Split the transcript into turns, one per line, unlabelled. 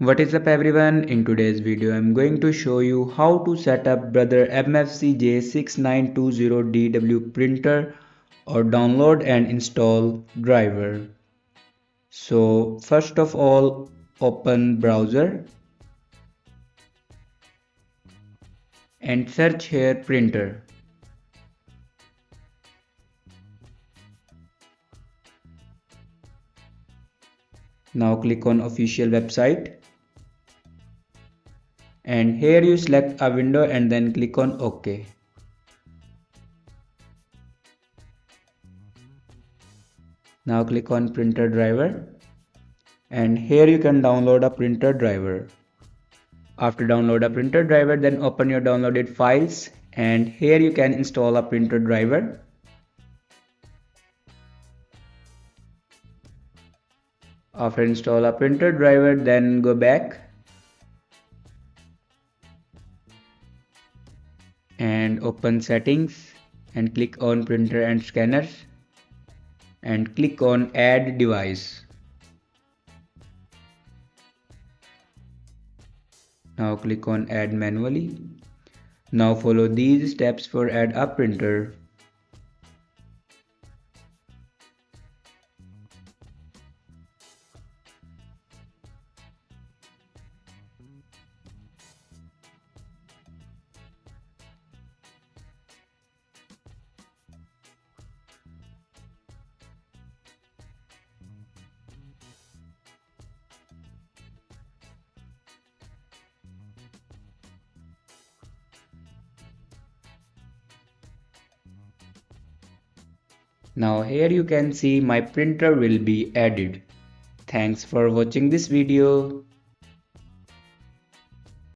What is up everyone, in today's video I am going to show you how to set up brother MFC J6920DW printer or download and install driver. So first of all, open browser and search here printer. Now click on official website. And here you select a window and then click on OK. Now click on printer driver and here you can download a printer driver. After download a printer driver, then open your downloaded files and here you can install a printer driver. After install a printer driver, then go back and open settings and click on printer and scanners and click on add device. Now click on add manually. Now follow these steps for add a printer. Now here you can see my printer will be added. Thanks for watching this video.